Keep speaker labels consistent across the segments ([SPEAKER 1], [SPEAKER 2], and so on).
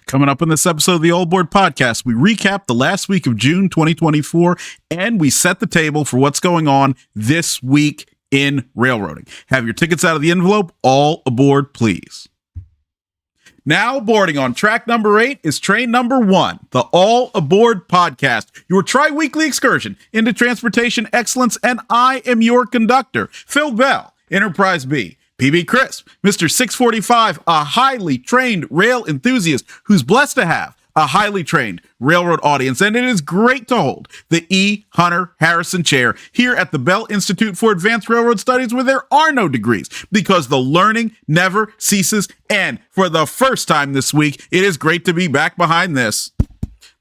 [SPEAKER 1] Coming up in this episode of the All Aboard Podcast, we recap the last week of June 2024, and we set the table for what's going on this week in railroading. Have your tickets out of the envelope. All aboard, please. Now boarding on track number 8 is train number 1, the All Aboard Podcast, your tri-weekly excursion into transportation excellence, and I am your conductor, Phil Bell, Enterprise B. PB Crisp, Mr. 645, a highly trained rail enthusiast who's blessed to have a highly trained railroad audience, and it is great to hold the E. Hunter Harrison Chair here at the Bell Institute for Advanced Railroad Studies, where there are no degrees, because the learning never ceases. And for the first time this week, it is great to be back behind this,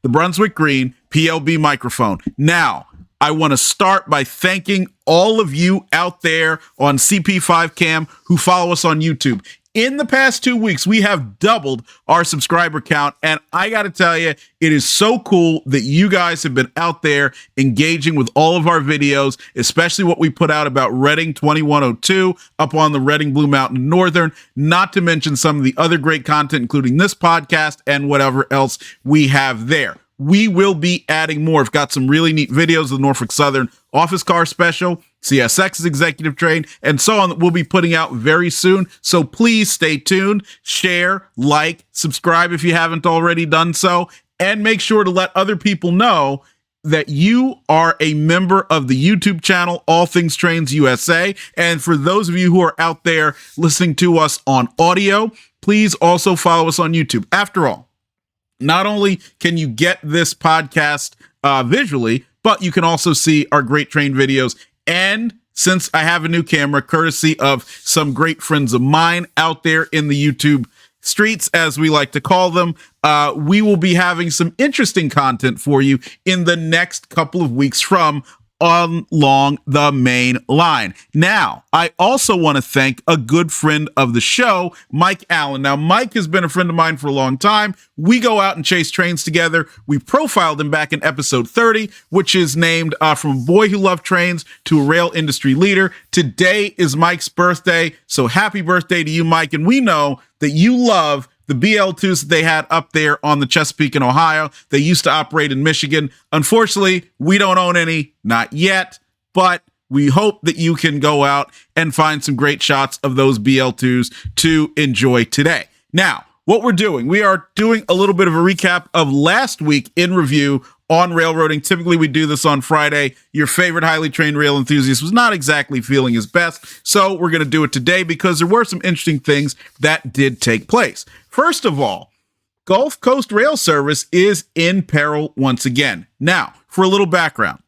[SPEAKER 1] the Brunswick Green PLB microphone. Now, I want to start by thanking all of you out there on CP5 Cam who follow us on YouTube. In the past 2 weeks, we have doubled our subscriber count, and I got to tell you, it is so cool that you guys have been out there engaging with all of our videos, especially what we put out about Reading 2102 up on the Reading Blue Mountain Northern, not to mention some of the other great content, including this podcast and whatever else we have there. We will be adding more. We've got some really neat videos of the Norfolk Southern office car special, CSX's executive train, and so on that we'll be putting out very soon. So please stay tuned, share, like, subscribe if you haven't already done so, and make sure to let other people know that you are a member of the YouTube channel, All Things Trains USA. And for those of you who are out there listening to us on audio, please also follow us on YouTube. After all, not only can you get this podcast visually, but you can also see our great train videos. And since I have a new camera, courtesy of some great friends of mine out there in the YouTube streets, as we like to call them, we will be having some interesting content for you in the next couple of weeks from along the main line. Now, I also want to thank a good friend of the show, Mike Allen. Now, Mike has been a friend of mine for a long time. We go out and chase trains together. We profiled him back in episode 30, which is named From a Boy Who Loved Trains to a Rail Industry Leader. Today is Mike's birthday, so happy birthday to you, Mike. And we know that you love the BL2s that they had up there on the Chesapeake in Ohio. They used to operate in Michigan. Unfortunately, we don't own any, not yet, but we hope that you can go out and find some great shots of those BL2s to enjoy today. Now, what we're doing, we are doing a little bit of a recap of last week in review on railroading. Typically, we do this on Friday. Your favorite highly trained rail enthusiast was not exactly feeling his best, so we're going to do it today because there were some interesting things that did take place. First of all, Gulf Coast Rail Service is in peril once again. Now, for a little background,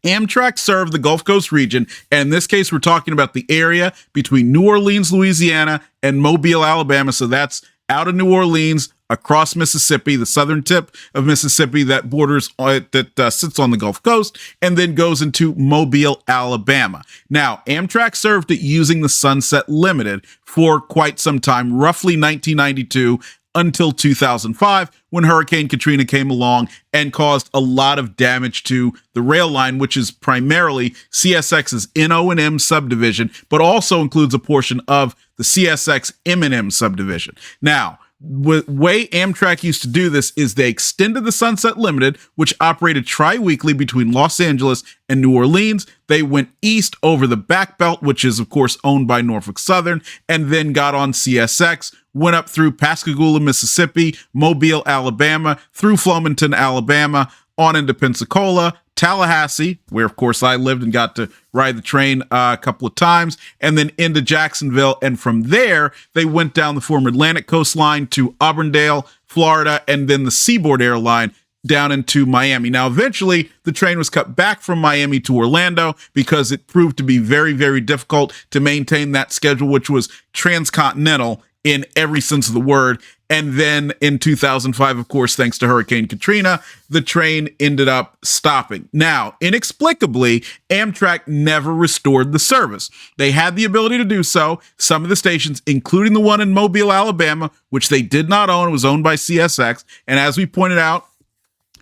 [SPEAKER 1] Amtrak served the Gulf Coast region, and in this case, we're talking about the area between New Orleans, Louisiana, and Mobile, Alabama. So that's out of New Orleans, across Mississippi, the southern tip of Mississippi that borders, sits on the Gulf Coast, and then goes into Mobile, Alabama. Now, Amtrak served it using the Sunset Limited for quite some time, roughly 1992 until 2005, when Hurricane Katrina came along and caused a lot of damage to the rail line, which is primarily CSX's NO&M subdivision, but also includes a portion of the CSX M&M subdivision. Now, the way Amtrak used to do this is they extended the Sunset Limited, which operated tri-weekly between Los Angeles and New Orleans. They went east over the Back Belt, which is, of course, owned by Norfolk Southern, and then got on CSX, went up through Pascagoula, Mississippi, Mobile, Alabama, through Flomaton, Alabama, on into Pensacola, Tallahassee, where, of course, I lived and got to ride the train a couple of times, and then into Jacksonville. And from there, they went down the former Atlantic Coast Line to Auburndale, Florida, and then the Seaboard Airline down into Miami. Now, eventually, the train was cut back from Miami to Orlando because it proved to be very, very difficult to maintain that schedule, which was transcontinental in every sense of the word. And then in 2005, of course, thanks to Hurricane Katrina, the train ended up stopping. Now, inexplicably, Amtrak never restored the service. They had the ability to do so. Some of the stations, including the one in Mobile, Alabama, which they did not own, was owned by CSX. And as we pointed out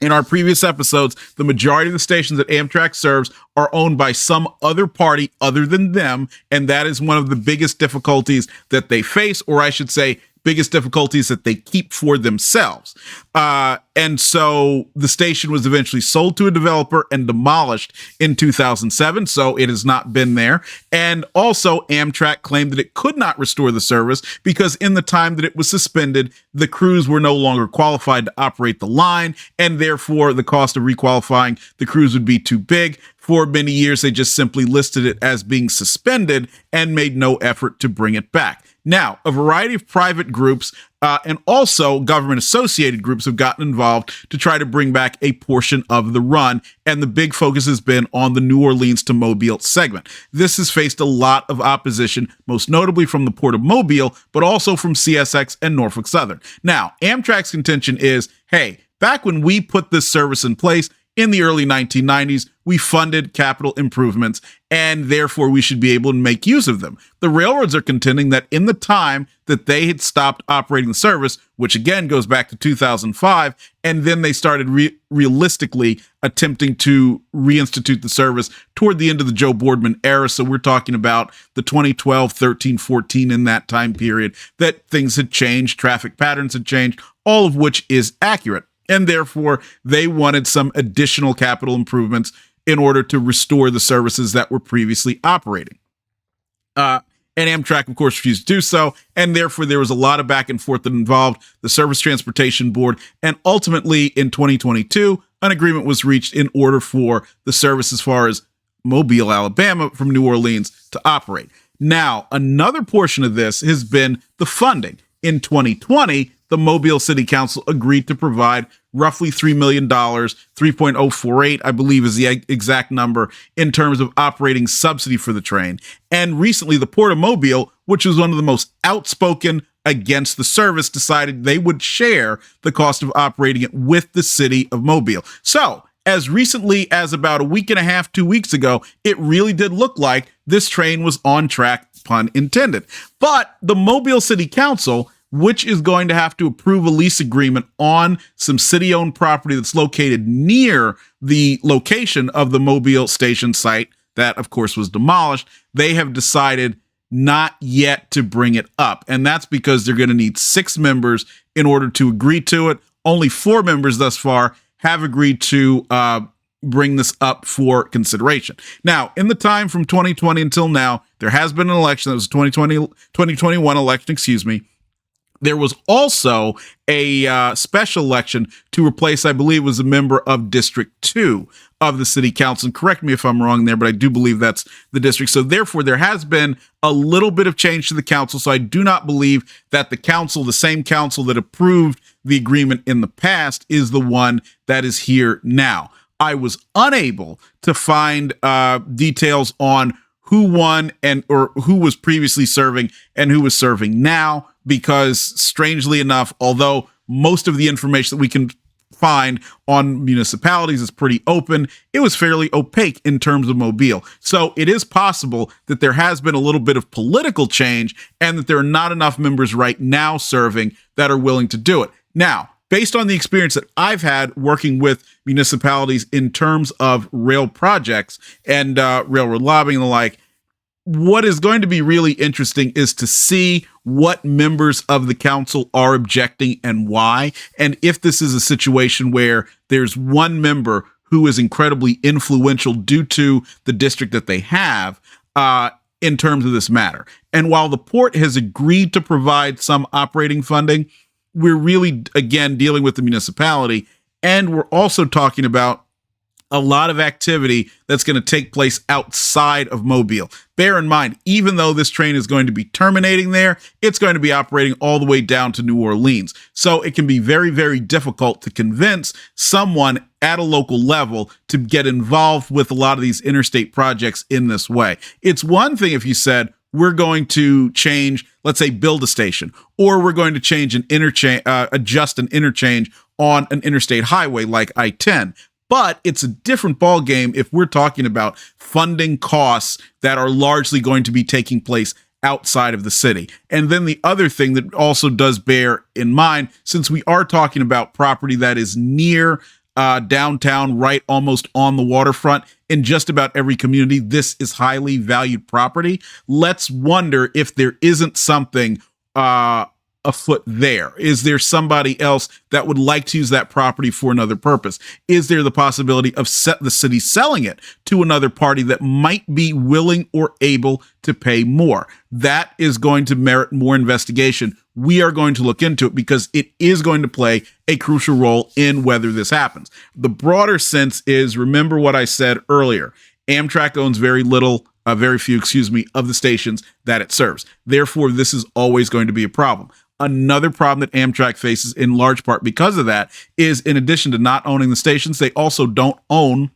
[SPEAKER 1] in our previous episodes, the majority of the stations that Amtrak serves are owned by some other party other than them, and that is one of the biggest difficulties that they face, or I should say, biggest difficulty is that they keep for themselves. And so the station was eventually sold to a developer and demolished in 2007. So it has not been there. And also Amtrak claimed that it could not restore the service because in the time that it was suspended, the crews were no longer qualified to operate the line. And therefore the cost of requalifying the crews would be too big. For many years, they just simply listed it as being suspended and made no effort to bring it back. Now, a variety of private groups and also government-associated groups have gotten involved to try to bring back a portion of the run, and the big focus has been on the New Orleans to Mobile segment. This has faced a lot of opposition, most notably from the Port of Mobile, but also from CSX and Norfolk Southern. Now, Amtrak's contention is, hey, back when we put this service in place, in the early 1990s, we funded capital improvements, and therefore we should be able to make use of them. The railroads are contending that in the time that they had stopped operating the service, which again goes back to 2005, and then they started realistically attempting to reinstitute the service toward the end of the Joe Boardman era. So we're talking about the 2012, 13, 14 in that time period, that things had changed, traffic patterns had changed, all of which is accurate. And therefore, they wanted some additional capital improvements in order to restore the services that were previously operating. And Amtrak, of course, refused to do so. And therefore, there was a lot of back and forth that involved the Surface Transportation Board. And ultimately, in 2022, an agreement was reached in order for the service as far as Mobile, Alabama, from New Orleans to operate. Now, another portion of this has been the funding. In 2020, the Mobile City Council agreed to provide roughly $3 million, 3.048, I believe is the exact number, in terms of operating subsidy for the train. And recently, the Port of Mobile, which was one of the most outspoken against the service, decided they would share the cost of operating it with the city of Mobile. So, as recently as about a week and a half, 2 weeks ago, it really did look like this train was on track, pun intended. But the Mobile City Council, which is going to have to approve a lease agreement on some city-owned property that's located near the location of the Mobile station site that, of course, was demolished, they have decided not yet to bring it up. And that's because they're going to need 6 members in order to agree to it. Only 4 members thus far have agreed to bring this up for consideration. Now, in the time from 2020 until now, there has been an election. That was 2021 election, There was also a special election to replace, I believe, was a member of District 2 of the City Council. And correct me if I'm wrong there, but I do believe that's the district. So therefore, there has been a little bit of change to the council. So I do not believe that the council, the same council that approved the agreement in the past, is the one that is here now. I was unable to find details on who won or who was previously serving and who was serving now, because strangely enough, although most of the information that we can find on municipalities is pretty open, it was fairly opaque in terms of Mobile. So it is possible that there has been a little bit of political change and that there are not enough members right now serving that are willing to do it. Now, based on the experience that I've had working with municipalities in terms of rail projects and railroad lobbying and the like, what is going to be really interesting is to see what members of the council are objecting and why. And if this is a situation where there's one member who is incredibly influential due to the district that they have in terms of this matter. And while the port has agreed to provide some operating funding, we're really, again, dealing with the municipality. And we're also talking about a lot of activity that's going to take place outside of Mobile. Bear in mind, even though this train is going to be terminating there, it's going to be operating all the way down to New Orleans. So it can be very, very difficult to convince someone at a local level to get involved with a lot of these interstate projects in this way. It's one thing if you said, we're going to change, let's say, build a station, or we're going to change an interchange, adjust an interchange on an interstate highway like I-10. But it's a different ballgame if we're talking about funding costs that are largely going to be taking place outside of the city. And then the other thing that also does bear in mind, since we are talking about property that is near downtown, right almost on the waterfront, in just about every community, this is highly valued property. Let's wonder if there isn't something afoot there? Is there somebody else that would like to use that property for another purpose? Is there the possibility of the city selling it to another party that might be willing or able to pay more? That is going to merit more investigation. We are going to look into it because it is going to play a crucial role in whether this happens. The broader sense is, remember what I said earlier, Amtrak owns very few, of the stations that it serves. Therefore, this is always going to be a problem. Another problem that Amtrak faces in large part because of that is, in addition to not owning the stations, they also don't own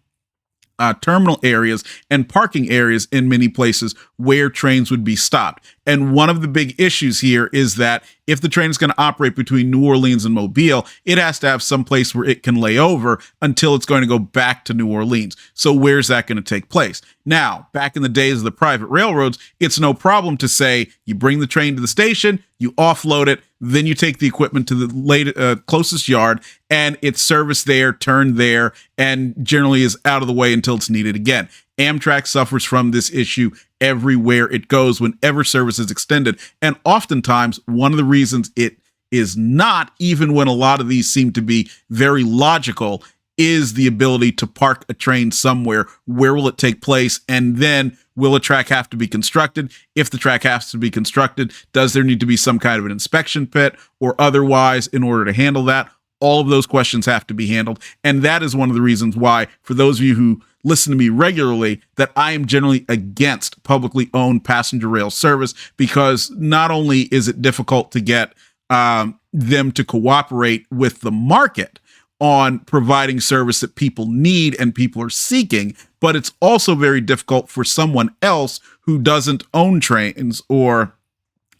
[SPEAKER 1] terminal areas and parking areas in many places where trains would be stopped. And one of the big issues here is that if the train is going to operate between New Orleans and Mobile, it has to have some place where it can lay over until it's going to go back to New Orleans. So where's that going to take place? Now, back in the days of the private railroads, it's no problem to say you bring the train to the station, you offload it, then you take the equipment to the closest yard, and it's serviced there, turned there, and generally is out of the way until it's needed again. Amtrak suffers from this issue everywhere it goes, whenever service is extended. And oftentimes, one of the reasons it is not, even when a lot of these seem to be very logical, is the ability to park a train somewhere. Where will it take place? And then will a track have to be constructed? If the track has to be constructed, does there need to be some kind of an inspection pit or otherwise in order to handle that? All of those questions have to be handled. And that is one of the reasons why, for those of you who listen to me regularly, that I am generally against publicly owned passenger rail service, because not only is it difficult to get them to cooperate with the market on providing service that people need and people are seeking, but it's also very difficult for someone else who doesn't own trains or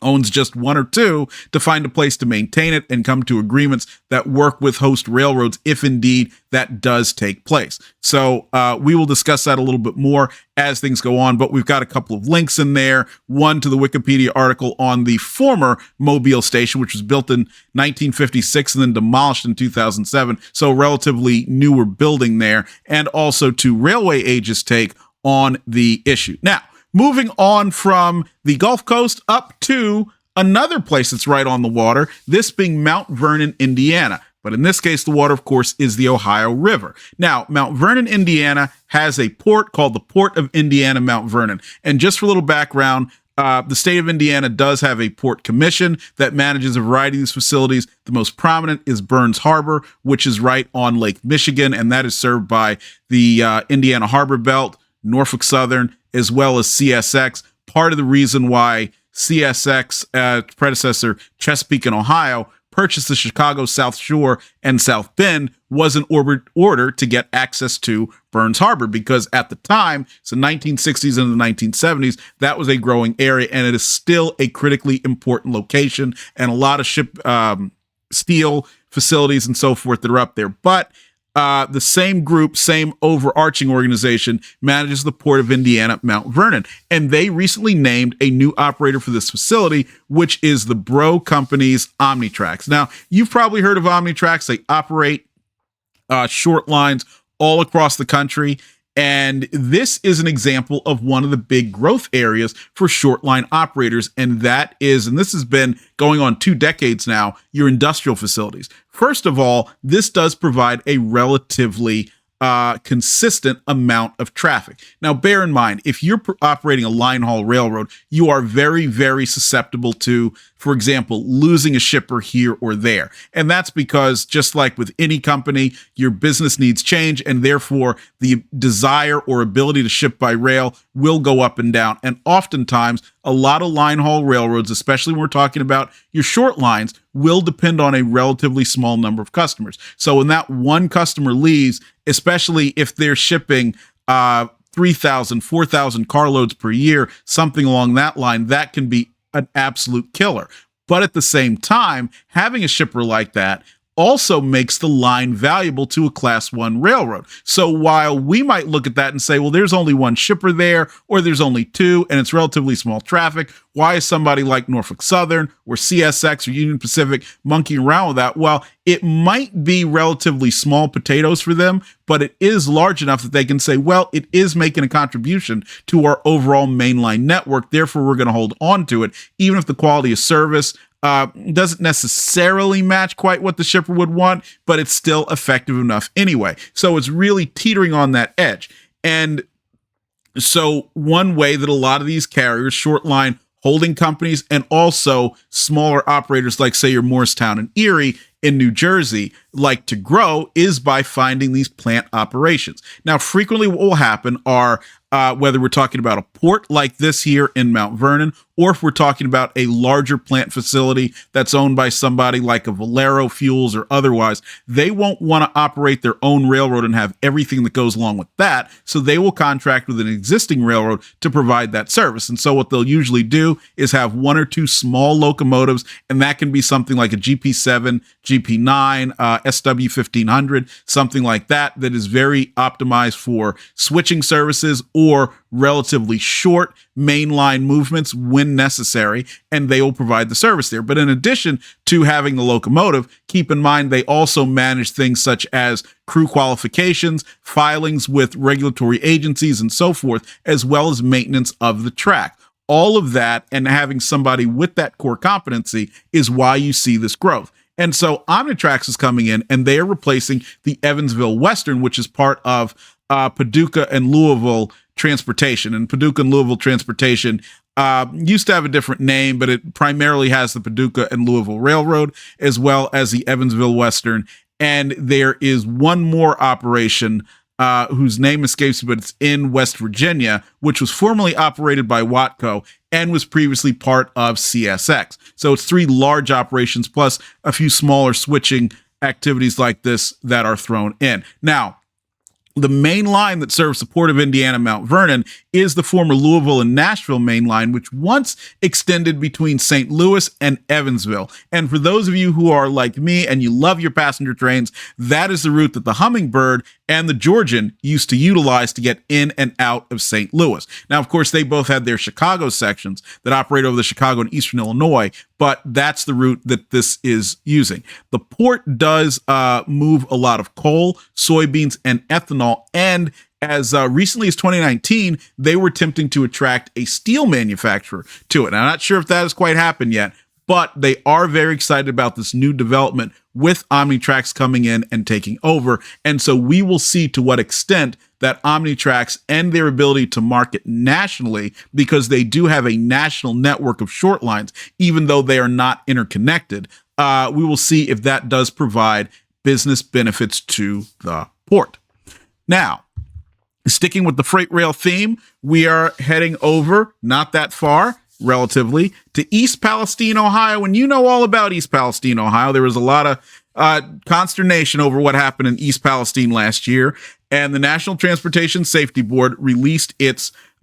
[SPEAKER 1] owns just one or two to find a place to maintain it and come to agreements that work with host railroads if indeed that does take place. So we will discuss that a little bit more as things go on, but we've got a couple of links in there. One to the Wikipedia article on the former Mobile station, which was built in 1956 and then demolished in 2007. So relatively newer building there, and also to Railway Age's take on the issue. Now, moving on from the Gulf Coast up to another place that's right on the water, this being Mount Vernon, Indiana. But in this case, the water, of course, is the Ohio River. Now, Mount Vernon, Indiana has a port called the Port of Indiana, Mount Vernon. And just for a little background, the state of Indiana does have a port commission that manages a variety of these facilities. The most prominent is Burns Harbor, which is right on Lake Michigan, and that is served by the Indiana Harbor Belt, Norfolk Southern, as well as CSX. Part of the reason why CSX, predecessor Chesapeake and Ohio, purchased the Chicago South Shore and South Bend was in order to get access to Burns Harbor, because at the time, so 1960s and the 1970s, that was a growing area, and it is still a critically important location, and a lot of steel facilities and so forth that are up there. But the same group, same overarching organization manages the Port of Indiana, Mount Vernon. And they recently named a new operator for this facility, which is the Bro Company's OmniTRAX. Now, you've probably heard of OmniTRAX. They operate short lines all across the country. And this is an example of one of the big growth areas for short line operators. And that is, and this has been going on 2 decades now, your industrial facilities. First of all, this does provide a relatively consistent amount of traffic. Now, bear in mind, if you're operating a line haul railroad, you are very, very susceptible to, for example, losing a shipper here or there. And that's because, just like with any company, your business needs change, and therefore the desire or ability to ship by rail will go up and down. And oftentimes, a lot of line haul railroads, especially when we're talking about your short lines, will depend on a relatively small number of customers. So when that one customer leaves, especially if they're shipping 3,000, 4,000 carloads per year, something along that line, that can be an absolute killer. But at the same time, having a shipper like that also makes the line valuable to a Class 1 railroad. So while we might look at that and say, well, there's only one shipper there, or there's only two, and it's relatively small traffic, Why is somebody like Norfolk Southern or CSX or Union Pacific monkeying around with that? Well, it might be relatively small potatoes for them, but it is large enough that they can say, well, it is making a contribution to our overall mainline network. Therefore, we're going to hold on to it, even if the quality of service doesn't necessarily match quite what the shipper would want, but it's still effective enough anyway. So it's really teetering on that edge. And so one way that a lot of these carriers, short line holding companies, and also smaller operators like, say, your Morristown and Erie in New Jersey like to grow is by finding these plant operations. Now, frequently what will happen are whether we're talking about a port like this here in Mount Vernon, or if we're talking about a larger plant facility that's owned by somebody like a Valero Fuels or otherwise, they won't want to operate their own railroad and have everything that goes along with that. So they will contract with an existing railroad to provide that service. And so what they'll usually do is have one or two small locomotives, and that can be something like a GP7, GP9, SW 1500, something like that is very optimized for switching services or relatively short mainline movements when necessary, and they will provide the service there. But in addition to having the locomotive, keep in mind they also manage things such as crew qualifications, filings with regulatory agencies, and so forth, as well as maintenance of the track. All of that, and having somebody with that core competency, is why you see this growth. And so OmniTRAX is coming in, and they are replacing the Evansville Western, which is part of Paducah and Louisville Transportation. And Paducah and Louisville Transportation used to have a different name, but it primarily has the Paducah and Louisville Railroad, as well as the Evansville Western. And there is one more operation whose name escapes me, but it's in West Virginia, which was formerly operated by Watco and was previously part of CSX. So it's three large operations plus a few smaller switching activities like this that are thrown in. Now, the main line that serves the Port of Indiana, Mount Vernon, is the former Louisville and Nashville main line, which once extended between St. Louis and Evansville. And for those of you who are like me and you love your passenger trains, that is the route that the Hummingbird and the Georgian used to utilize to get in and out of St. Louis. Now, of course, they both had their Chicago sections that operate over the Chicago and Eastern Illinois, but that's the route that this is using. The port does move a lot of coal, soybeans, and ethanol, and as recently as 2019, they were attempting to attract a steel manufacturer to it. Now, I'm not sure if that has quite happened yet, but they are very excited about this new development with OmniTRAX coming in and taking over. And so we will see to what extent that OmniTRAX and their ability to market nationally, because they do have a national network of short lines, even though they are not interconnected, we will see if that does provide business benefits to the port. Now, sticking with the freight rail theme, we are heading over, not that far, relatively, to East Palestine, Ohio. And you know all about East Palestine, Ohio. There was a lot of consternation over what happened in East Palestine last year. And the National Transportation Safety Board released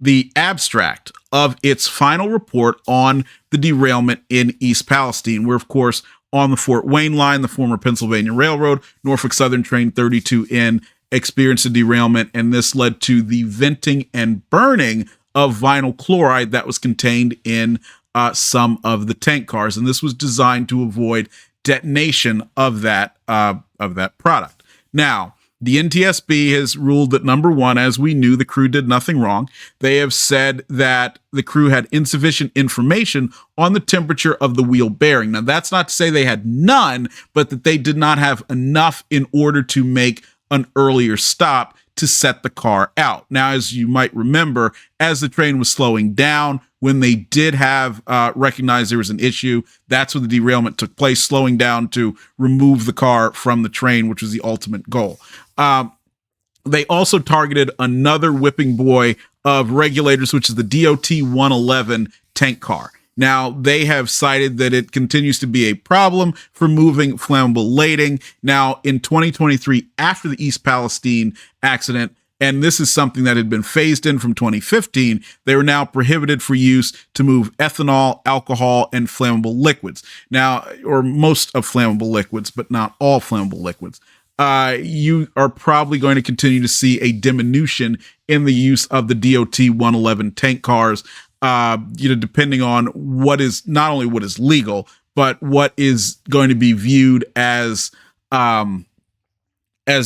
[SPEAKER 1] the abstract of its final report on the derailment in East Palestine. We're, of course, on the Fort Wayne line, the former Pennsylvania Railroad. Norfolk Southern Train 32N experienced a derailment, and this led to the venting and burning of vinyl chloride that was contained in some of the tank cars. And this was designed to avoid detonation of that product. Now, the NTSB has ruled that, number one, as we knew, the crew did nothing wrong. They have said that the crew had insufficient information on the temperature of the wheel bearing. Now, that's not to say they had none, but that they did not have enough in order to make an earlier stop to set the car out. Now, as you might remember, as the train was slowing down, when they did have recognized there was an issue, that's when the derailment took place, slowing down to remove the car from the train, which was the ultimate goal. They also targeted another whipping boy of regulators, which is the DOT 111 tank car. Now, they have cited that it continues to be a problem for moving flammable lading. Now, in 2023, after the East Palestine accident, and this is something that had been phased in from 2015, they were now prohibited for use to move ethanol, alcohol, and flammable liquids. Now, or most of flammable liquids, but not all flammable liquids. You are probably going to continue to see a diminution in the use of the DOT 111 tank cars. depending on what is not only what is legal, but what is going to be viewed as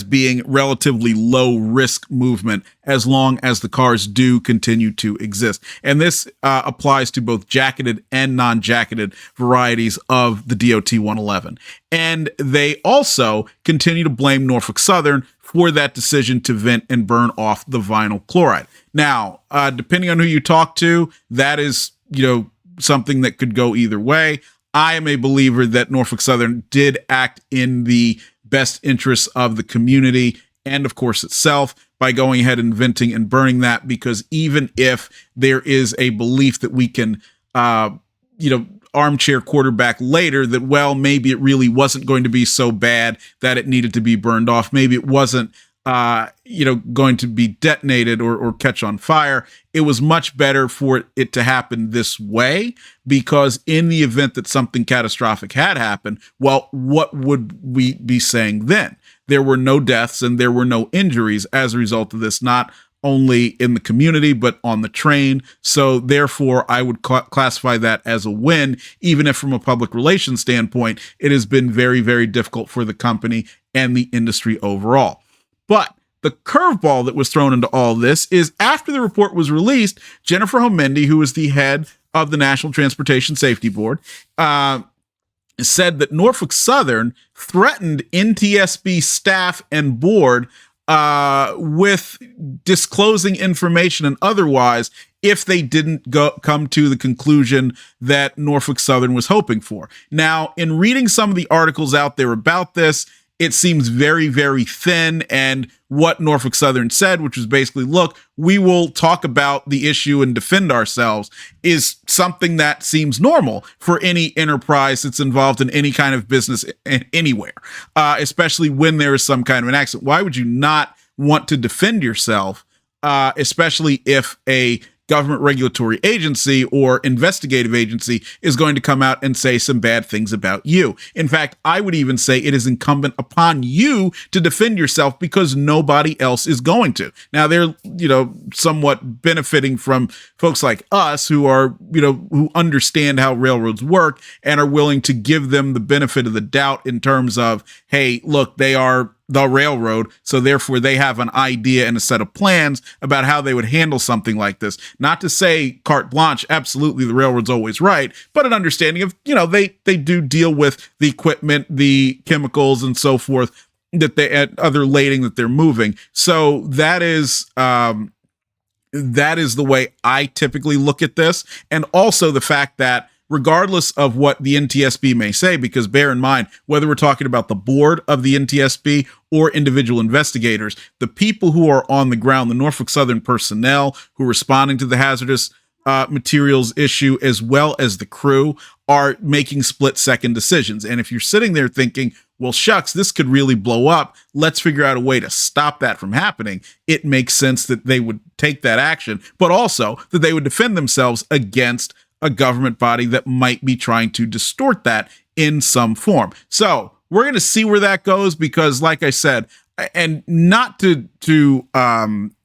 [SPEAKER 1] being relatively low risk movement as long as the cars do continue to exist. And this applies to both jacketed and non-jacketed varieties of the DOT 111. And they also continue to blame Norfolk Southern for that decision to vent and burn off the vinyl chloride. Now, depending on who you talk to, that is, something that could go either way. I am a believer that Norfolk Southern did act in the best interests of the community and, of course, itself by going ahead and venting and burning that, because even if there is a belief that we can, armchair quarterback later that, well, maybe it really wasn't going to be so bad that it needed to be burned off. Maybe it wasn't, going to be detonated or catch on fire. It was much better for it to happen this way, because in the event that something catastrophic had happened, well, what would we be saying then? There were no deaths and there were no injuries as a result of this, not only in the community, but on the train. So therefore, I would classify that as a win, even if from a public relations standpoint, it has been very, very difficult for the company and the industry overall. But the curveball that was thrown into all this is, after the report was released, Jennifer Homendy, who is the head of the National Transportation Safety Board, said that Norfolk Southern threatened NTSB staff and board with disclosing information and otherwise if they didn't come to the conclusion that Norfolk Southern was hoping for. Now, in reading some of the articles out there about this, it seems very, very thin. And what Norfolk Southern said, which was basically, look, we will talk about the issue and defend ourselves, is something that seems normal for any enterprise that's involved in any kind of business anywhere, especially when there is some kind of an accident. Why would you not want to defend yourself, especially if a government regulatory agency or investigative agency is going to come out and say some bad things about you? In fact, I would even say it is incumbent upon you to defend yourself, because nobody else is going to. Now, they're, somewhat benefiting from folks like us who are, who understand how railroads work and are willing to give them the benefit of the doubt in terms of, hey, look, they are the railroad, so therefore they have an idea and a set of plans about how they would handle something like this. Not to say carte blanche, absolutely the railroad's always right, but an understanding of, they do deal with the equipment, the chemicals, and so forth, that they and other lading that they're moving. So that is the way I typically look at this. And also the fact that, regardless of what the NTSB may say, because bear in mind, whether we're talking about the board of the NTSB or individual investigators, the people who are on the ground, the Norfolk Southern personnel who are responding to the hazardous materials issue, as well as the crew, are making split-second decisions. And if you're sitting there thinking, well, shucks, this could really blow up, let's figure out a way to stop that from happening, it makes sense that they would take that action, but also that they would defend themselves against a government body that might be trying to distort that in some form. So we're going to see where that goes, because, like I said, and not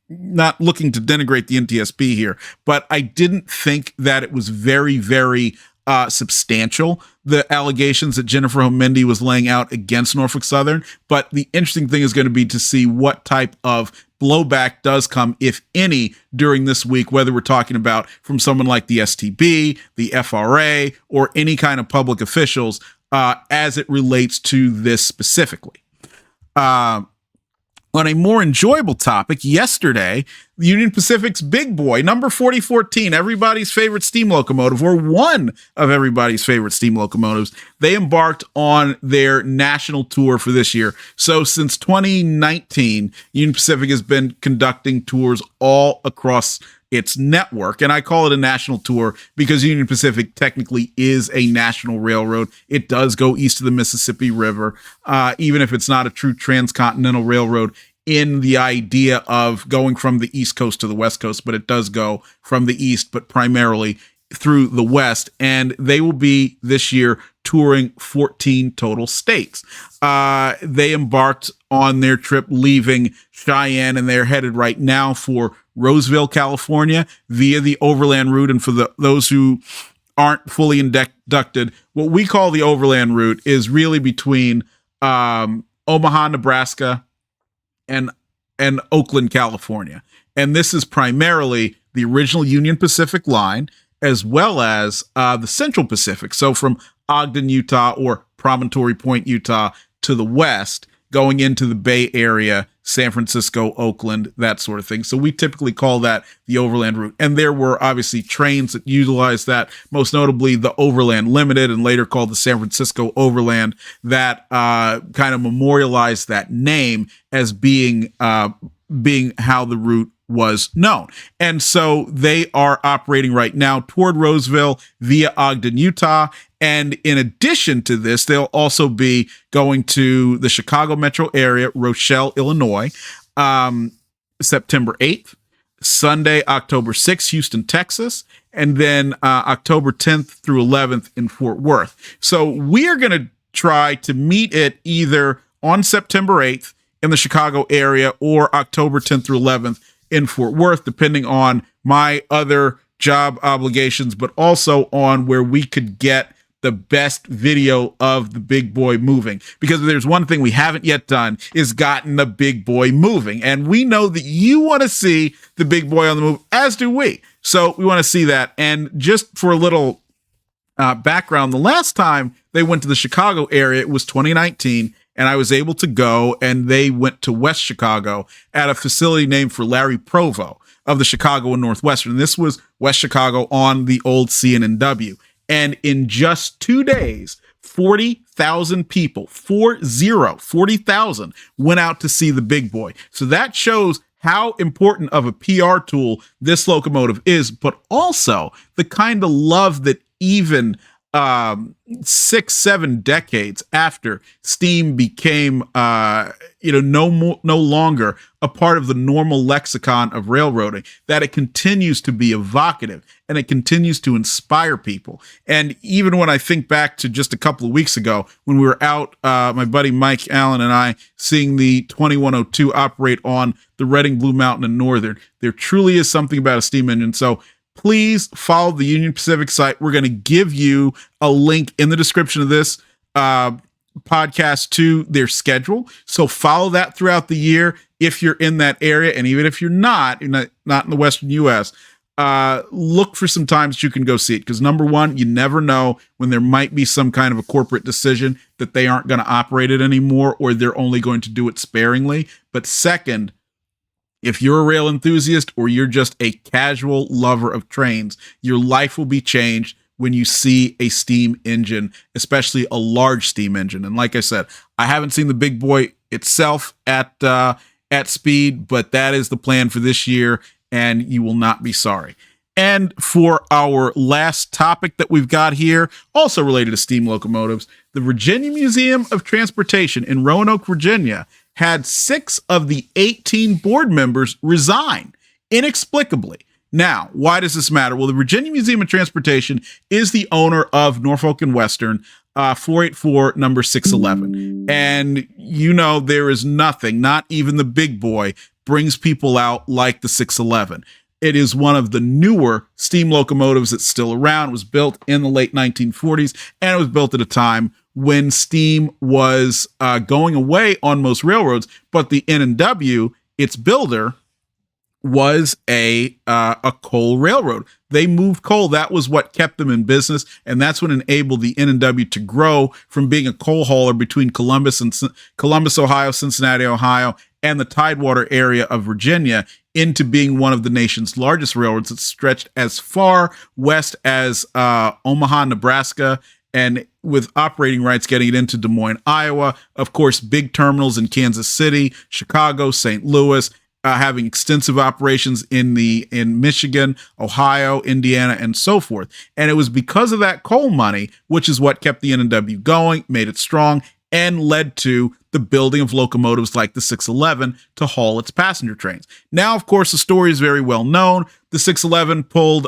[SPEAKER 1] not looking to denigrate the NTSB here, but I didn't think that it was very, very substantial, the allegations that Jennifer Homendy was laying out against Norfolk Southern. But the interesting thing is going to be to see what type of blowback does come, if any, during this week, whether we're talking about from someone like the STB, the FRA, or any kind of public officials as it relates to this specifically. On a more enjoyable topic, yesterday, Union Pacific's big boy, number 4014, everybody's favorite steam locomotive, or one of everybody's favorite steam locomotives, they embarked on their national tour for this year. So since 2019, Union Pacific has been conducting tours all across its network. And I call it a national tour because Union Pacific technically is a national railroad. It does go east of the Mississippi River, even if it's not a true transcontinental railroad in the idea of going from the East Coast to the West Coast, but it does go from the East, but primarily through the West. And they will be this year touring 14 total states. They embarked on their trip leaving Cheyenne, and they're headed right now for Roseville, California, via the overland route. And for those who aren't fully inducted, what we call the overland route is really between Omaha, Nebraska, and Oakland, California. And this is primarily the original Union Pacific line, as well as the Central Pacific. So from Ogden, Utah, or Promontory Point, Utah, to the west, going into the Bay Area, San Francisco, Oakland, that sort of thing. So we typically call that the overland route. And there were obviously trains that utilized that, most notably the Overland Limited, and later called the San Francisco Overland, that kind of memorialized that name as being how the route was known. And so they are operating right now toward Roseville via Ogden, Utah. And in addition to this, they'll also be going to the Chicago metro area, Rochelle, Illinois, September 8th, Sunday, October 6th, Houston, Texas, and then October 10th through 11th in Fort Worth. So we are going to try to meet it either on September 8th in the Chicago area or October 10th through 11th in Fort Worth, depending on my other job obligations, but also on where we could get the best video of the big boy moving. Because if there's one thing we haven't yet done, is gotten the big boy moving. And we know that you want to see the big boy on the move, as do we. So we want to see that. And just for a little background, the last time they went to the Chicago area, it was 2019. And I was able to go, and they went to West Chicago at a facility named for Larry Provo of the Chicago and Northwestern. And this was West Chicago on the old CNNW. And in just 2 days, 40,000 people, 40,000 went out to see the big boy. So that shows how important of a PR tool this locomotive is, but also the kind of love that even 6-7 decades after steam became no longer a part of the normal lexicon of railroading, that it continues to be evocative and it continues to inspire people. And even when I think back to just a couple of weeks ago when we were out, my buddy Mike Allen and I, seeing the 2102 operate on the Reading Blue Mountain and Northern, there truly is something about a steam engine. So please follow the Union Pacific site. We're going to give you a link in the description of this podcast to their schedule. So follow that throughout the year if you're in that area. And even if you're not in the Western U.S., look for some times that you can go see it. Because number one, you never know when there might be some kind of a corporate decision that they aren't going to operate it anymore, or they're only going to do it sparingly. But second, if you're a rail enthusiast or you're just a casual lover of trains, your life will be changed when you see a steam engine, especially a large steam engine. And like I said, I haven't seen the big boy itself at speed, but that is the plan for this year, and you will not be sorry. And for our last topic that we've got here, also related to steam locomotives, the Virginia Museum of Transportation in Roanoke, Virginia, had 6 of the 18 board members resign inexplicably. Now, why does this matter? Well, the Virginia Museum of Transportation is the owner of Norfolk and Western, 484 number 611. And there is nothing, not even the big boy, brings people out like the 611. It is one of the newer steam locomotives that's still around. It was built in the late 1940s, and it was built at a time when steam was going away on most railroads, but the N&W, its builder, was a coal railroad. They moved coal. That was what kept them in business, and that's what enabled the N&W to grow from being a coal hauler between Columbus, Ohio, Cincinnati, Ohio, and the Tidewater area of Virginia into being one of the nation's largest railroads that stretched as far west as Omaha, Nebraska, and with operating rights getting it into Des Moines, Iowa. Of course, big terminals in Kansas City, Chicago, St. Louis, having extensive operations in Michigan, Ohio, Indiana, and so forth. And it was because of that coal money, which is what kept the N&W going, made it strong, and led to the building of locomotives like the 611 to haul its passenger trains. Now, of course, the story is very well known. The 611 pulled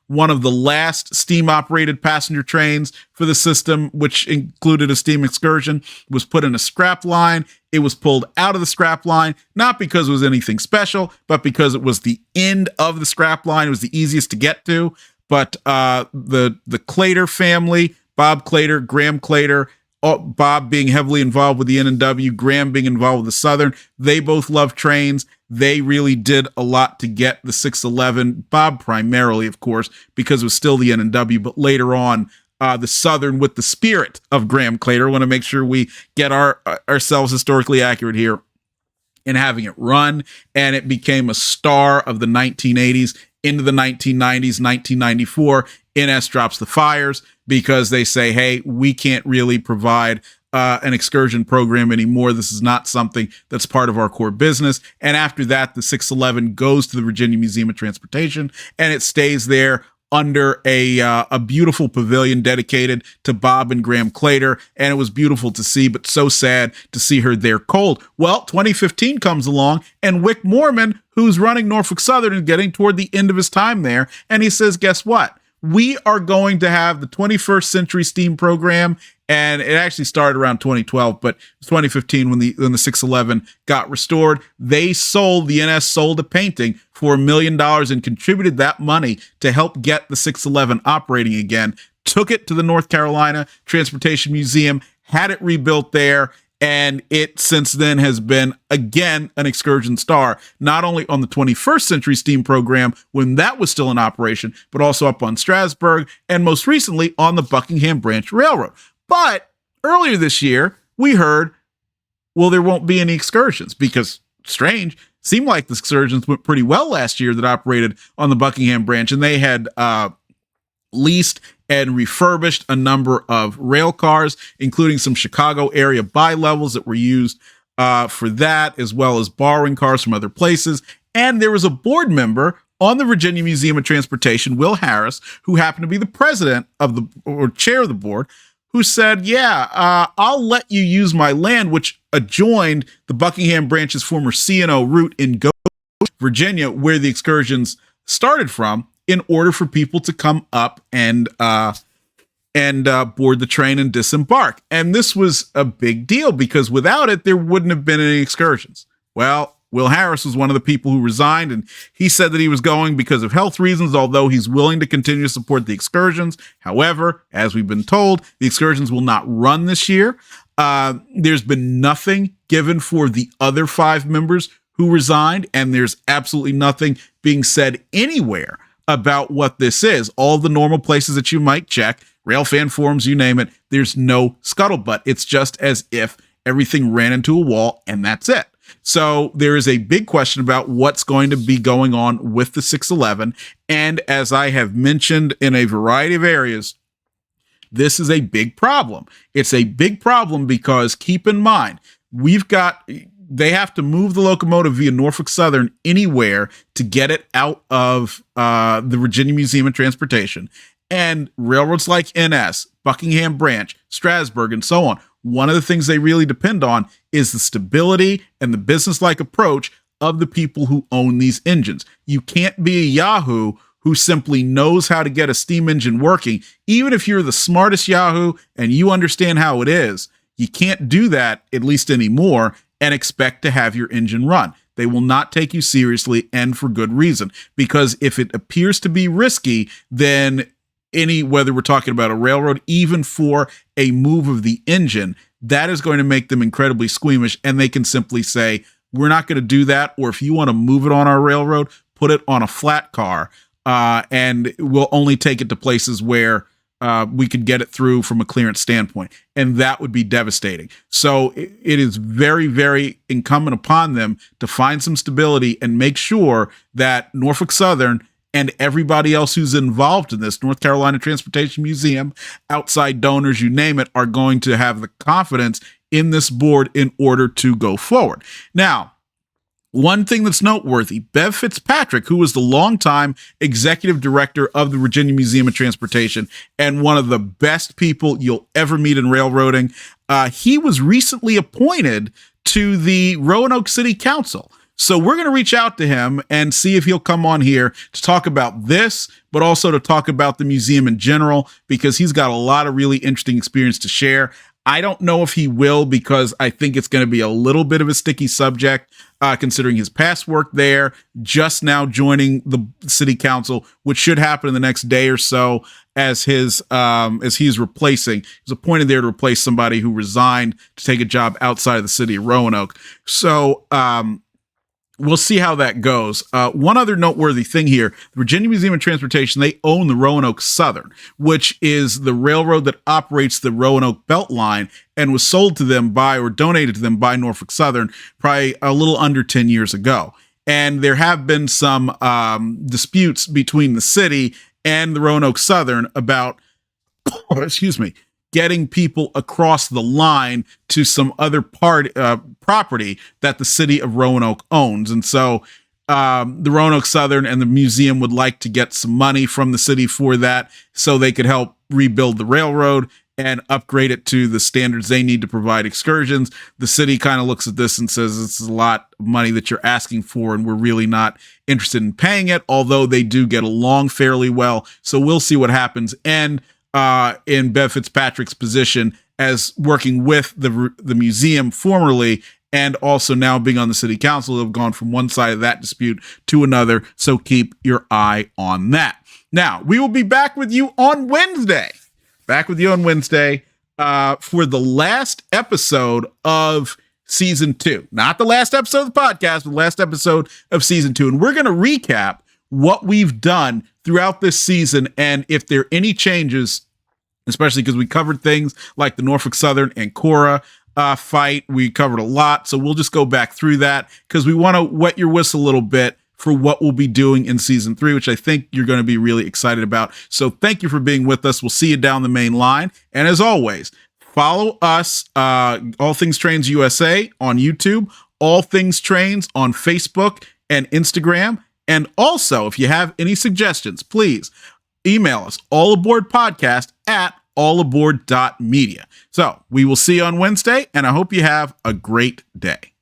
[SPEAKER 1] one of the last steam-operated passenger trains for the system, which included a steam excursion, was put in a scrap line. It was pulled out of the scrap line, not because it was anything special, but because it was the end of the scrap line. It was the easiest to get to. But the Claytor family, Bob Claytor, Graham Claytor, Bob being heavily involved with the N&W, Graham being involved with the Southern, they both love trains. They really did a lot to get the 611. Bob primarily, of course, because it was still the N&W, but later on, the Southern with the spirit of Graham Claytor. I want to make sure we get ourselves historically accurate here in having it run, and it became a star of the 1980s into the 1990s. 1994, NS drops the fires because they say, hey, we can't really provide an excursion program anymore. This is not something that's part of our core business. And after that, the 611 goes to the Virginia Museum of Transportation, and it stays there under a beautiful pavilion dedicated to Bob and Graham Claytor. And it was beautiful to see, but so sad to see her there cold. Well, 2015 comes along, and Wick Moorman, who's running Norfolk Southern and getting toward the end of his time there, and he says, guess what? We are going to have the 21st Century Steam program. And it actually started around 2012, but 2015 when the 611 got restored. The NS sold a painting for $1 million and contributed that money to help get the 611 operating again. Took it to the North Carolina Transportation Museum, had it rebuilt there, and it since then has been, again, an excursion star, not only on the 21st Century Steam program when that was still in operation, but also up on Strasburg, and most recently on the Buckingham Branch Railroad. But earlier this year, we heard, well, there won't be any excursions because, strange, seemed like the excursions went pretty well last year that operated on the Buckingham Branch, and they had leased and refurbished a number of rail cars, including some Chicago area bi-levels that were used for that, as well as borrowing cars from other places. And there was a board member on the Virginia Museum of Transportation, Will Harris, who happened to be the president of or chair of the board, who said, I'll let you use my land, which adjoined the Buckingham Branch's former C&O route in Virginia, where the excursions started from, in order for people to come up and board the train and disembark. And this was a big deal because without it, there wouldn't have been any excursions. Well, Will Harris was one of the people who resigned, and he said that he was going because of health reasons, although he's willing to continue to support the excursions. However, as we've been told, the excursions will not run this year. There's been nothing given for the other 5 members who resigned, and there's absolutely nothing being said anywhere about what this is. All the normal places that you might check, railfan forums, you name it, there's no scuttlebutt. It's just as if everything ran into a wall and that's it. So there is a big question about what's going to be going on with the 611. And as I have mentioned in a variety of areas, this is a big problem. It's a big problem because keep in mind, they have to move the locomotive via Norfolk Southern anywhere to get it out of the Virginia Museum of Transportation. And railroads like NS, Buckingham Branch, Strasburg, and so on, one of the things they really depend on is the stability and the business-like approach of the people who own these engines. You can't be a Yahoo who simply knows how to get a steam engine working. Even if you're the smartest Yahoo and you understand how it is, you can't do that, at least anymore, and expect to have your engine run. They will not take you seriously, and for good reason, because if it appears to be risky, then whether we're talking about a railroad, even for a move of the engine, that is going to make them incredibly squeamish, and they can simply say, we're not going to do that, or if you want to move it on our railroad, put it on a flat car, and we'll only take it to places where we could get it through from a clearance standpoint, and that would be devastating. So it is very, very incumbent upon them to find some stability and make sure that Norfolk Southern and everybody else who's involved in this, North Carolina Transportation Museum, outside donors, you name it, are going to have the confidence in this board in order to go forward. Now, one thing that's noteworthy, Bev Fitzpatrick, who was the longtime executive director of the Virginia Museum of Transportation and one of the best people you'll ever meet in railroading, he was recently appointed to the Roanoke City Council. So we're going to reach out to him and see if he'll come on here to talk about this, but also to talk about the museum in general, because he's got a lot of really interesting experience to share. I don't know if he will, because I think it's going to be a little bit of a sticky subject, considering his past work there, just now joining the city council, which should happen in the next day or so, as he's appointed there to replace somebody who resigned to take a job outside of the city of Roanoke. So, we'll see how that goes. One other noteworthy thing here, the Virginia Museum of Transportation, they own the Roanoke Southern, which is the railroad that operates the Roanoke Beltline and was sold to them or donated to them by Norfolk Southern probably a little under 10 years ago. And there have been some disputes between the city and the Roanoke Southern about, getting people across the line to some other property that the city of Roanoke owns. And so the Roanoke Southern and the museum would like to get some money from the city for that, so they could help rebuild the railroad and upgrade it to the standards they need to provide excursions. The city kind of looks at this and says, this is a lot of money that you're asking for, and we're really not interested in paying it, although they do get along fairly well. So we'll see what happens. And in Bev Fitzpatrick's position as working with the museum formerly, and also now being on the city council, have gone from one side of that dispute to another. So keep your eye on that. Now, we will be back with you on Wednesday. For the last episode of season 2. Not the last episode of the podcast, but the last episode of season 2. And we're going to recap what we've done throughout this season, and if there are any changes, especially because we covered things like the Norfolk Southern and Cora fight. We covered a lot, so we'll just go back through that because we want to wet your whistle a little bit for what we'll be doing in season 3, which I think you're going to be really excited about. So thank you for being with us. We'll see you down the main line. And as always, follow us, All Things Trains USA on YouTube, All Things Trains on Facebook and Instagram. And also, if you have any suggestions, please email us, allaboardpodcast@allaboard.media. So we will see you on Wednesday, and I hope you have a great day.